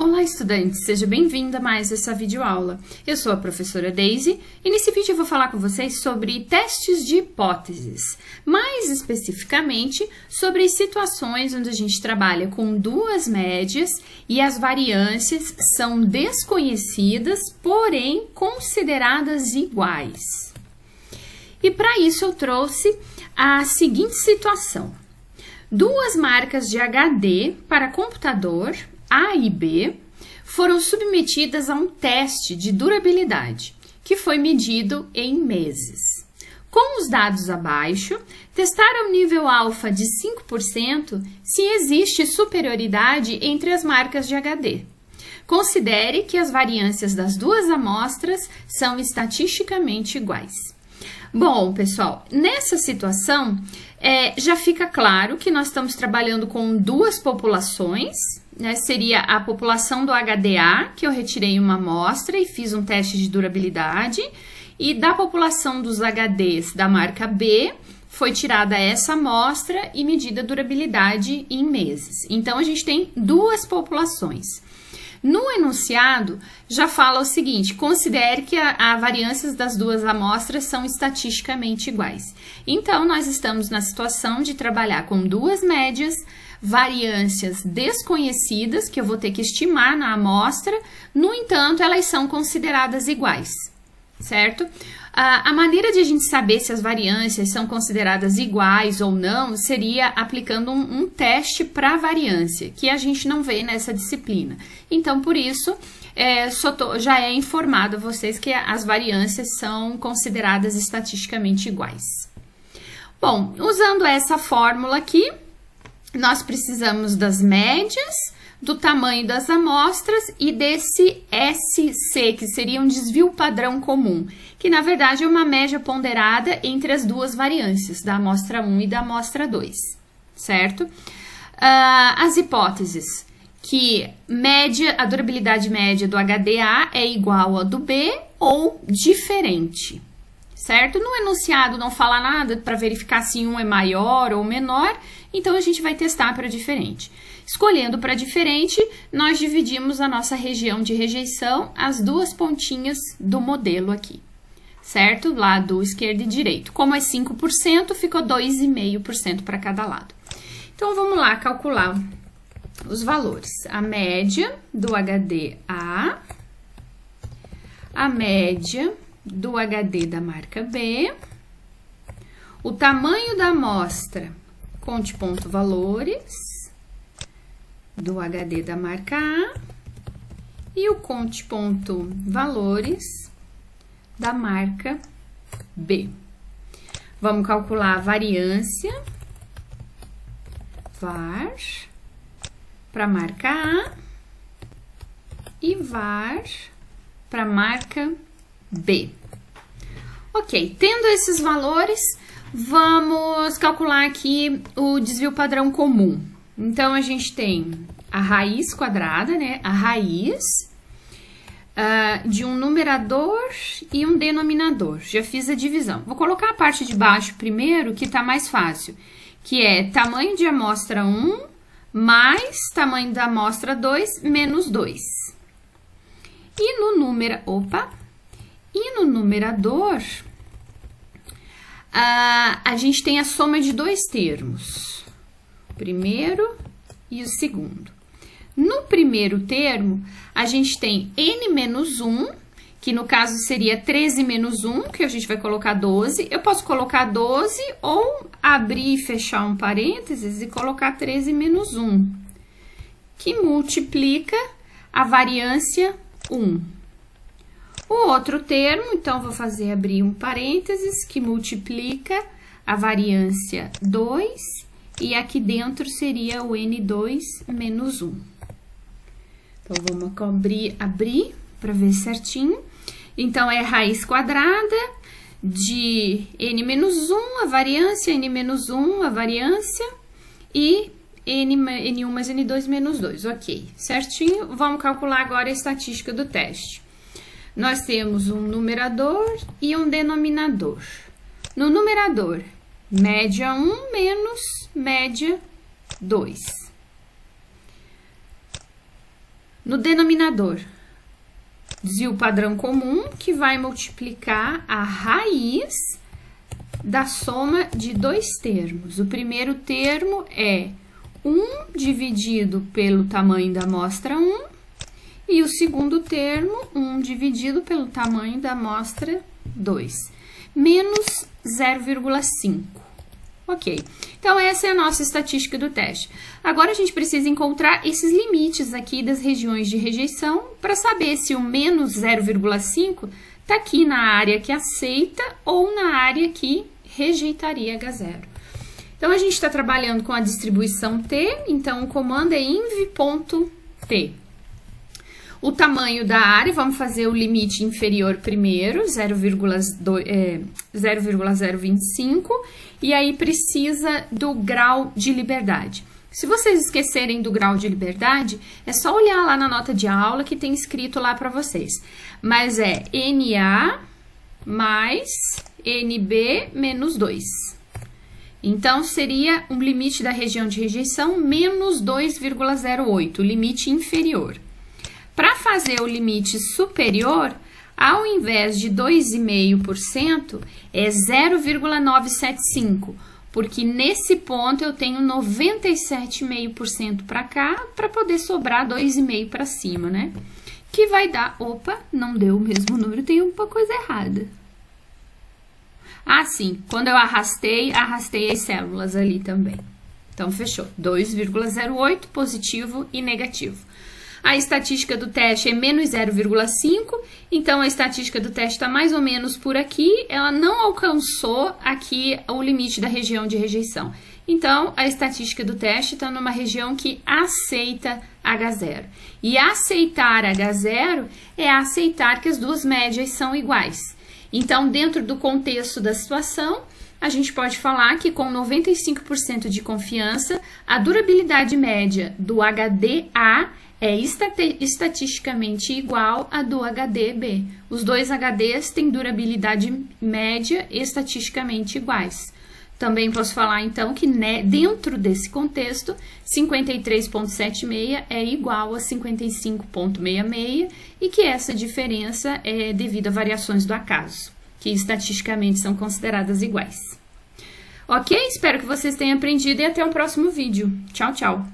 Olá, estudantes! Seja bem-vindo a mais essa videoaula. Eu sou a professora Daisy e nesse vídeo eu vou falar com vocês sobre testes de hipóteses, mais especificamente sobre situações onde a gente trabalha com duas médias e as variâncias são desconhecidas, porém consideradas iguais. E para isso eu trouxe a seguinte situação. Duas marcas de HD para computador A e B foram submetidas a um teste de durabilidade, que foi medido em meses. Com os dados abaixo, testaram o nível alfa de 5% se existe superioridade entre as marcas de HD. Considere que as variâncias das duas amostras são estatisticamente iguais. Bom, pessoal, nessa situação, já fica claro que nós estamos trabalhando com duas populações, né? Seria a população do HDA, que eu retirei uma amostra e fiz um teste de durabilidade, e da população dos HDs da marca B, foi tirada essa amostra e medida a durabilidade em meses. Então, a gente tem duas populações. No enunciado, já fala o seguinte, considere que as variâncias das duas amostras são estatisticamente iguais. Então, nós estamos na situação de trabalhar com duas médias, variâncias desconhecidas, que eu vou ter que estimar na amostra, no entanto, elas são consideradas iguais, certo? A maneira de a gente saber se as variâncias são consideradas iguais ou não seria aplicando um teste para variância, que a gente não vê nessa disciplina. Então, por isso, já é informado a vocês que as variâncias são consideradas estatisticamente iguais. Bom, usando essa fórmula aqui, nós precisamos das médias, do tamanho das amostras e desse SC, que seria um desvio padrão comum, que na verdade é uma média ponderada entre as duas variâncias, da amostra 1 e da amostra 2, certo? As hipóteses, que a durabilidade média do HDA é igual à do B ou diferente, certo? No enunciado não fala nada para verificar se um é maior ou menor, então a gente vai testar para diferente. Escolhendo para diferente, nós dividimos a nossa região de rejeição, as duas pontinhas do modelo aqui, certo? Lado esquerdo e direito. Como é 5%, ficou 2,5% para cada lado. Então, vamos lá calcular os valores. A média do HDA, a média do HD da marca B, o tamanho da amostra, conte ponto valores, do HD da marca A e o conte ponto valores da marca B. Vamos calcular a variância, var, para a marca A e var para a marca B. Ok, tendo esses valores, vamos calcular aqui o desvio padrão comum. Então, a gente tem a raiz quadrada, né? A raiz de um numerador e um denominador. Já fiz a divisão. Vou colocar a parte de baixo primeiro, que tá mais fácil, que é tamanho de amostra 1 mais tamanho da amostra 2 menos 2. E no numerador, a gente tem a soma de dois termos. Primeiro e o segundo. No primeiro termo, a gente tem n menos 1, que no caso seria 13 menos 1, que a gente vai colocar 12. Eu posso colocar 12 ou abrir e fechar um parênteses e colocar 13 menos 1, que multiplica a variância 1. O outro termo, então, vou fazer abrir um parênteses, que multiplica a variância 2, e aqui dentro seria o N2 menos 1. Então, vamos abrir para ver certinho. Então, é raiz quadrada de N menos 1, a variância, N menos 1, a variância, e N1 mais N2 menos 2. Ok, certinho. Vamos calcular agora a estatística do teste. Nós temos um numerador e um denominador. No numerador, média 1 menos média 2. No denominador, desvio padrão comum, que vai multiplicar a raiz da soma de dois termos. O primeiro termo é 1 dividido pelo tamanho da amostra 1, e o segundo termo, 1 dividido pelo tamanho da amostra 2, menos 0,5. Ok, então essa é a nossa estatística do teste. Agora a gente precisa encontrar esses limites aqui das regiões de rejeição para saber se o menos 0,5 está aqui na área que aceita ou na área que rejeitaria H0. Então a gente está trabalhando com a distribuição T, então o comando é inv.t. O tamanho da área, vamos fazer o limite inferior primeiro, 0,025, e aí precisa do grau de liberdade. Se vocês esquecerem do grau de liberdade, é só olhar lá na nota de aula que tem escrito lá para vocês. Mas é NA mais NB menos 2. Então, seria um limite da região de rejeição menos 2,08, o limite inferior. Para fazer o limite superior, ao invés de 2,5%, é 0,975, porque nesse ponto eu tenho 97,5% para cá, para poder sobrar 2,5% para cima, né? Que vai dar, opa, não deu o mesmo número, tem uma coisa errada. Ah, sim, quando eu arrastei as células ali também. Então, fechou, 2,08, positivo e negativo. A estatística do teste é menos 0,5, então a estatística do teste está mais ou menos por aqui, ela não alcançou aqui o limite da região de rejeição. Então, a estatística do teste está numa região que aceita H0. E aceitar H0 é aceitar que as duas médias são iguais. Então, dentro do contexto da situação, a gente pode falar que com 95% de confiança, a durabilidade média do HDA é estatisticamente igual à do HDB. Os dois HDs têm durabilidade média estatisticamente iguais. Também posso falar, então, que dentro desse contexto, 53,76 é igual a 55,66 e que essa diferença é devido a variações do acaso, que estatisticamente são consideradas iguais. Ok? Espero que vocês tenham aprendido e até o próximo vídeo. Tchau, tchau!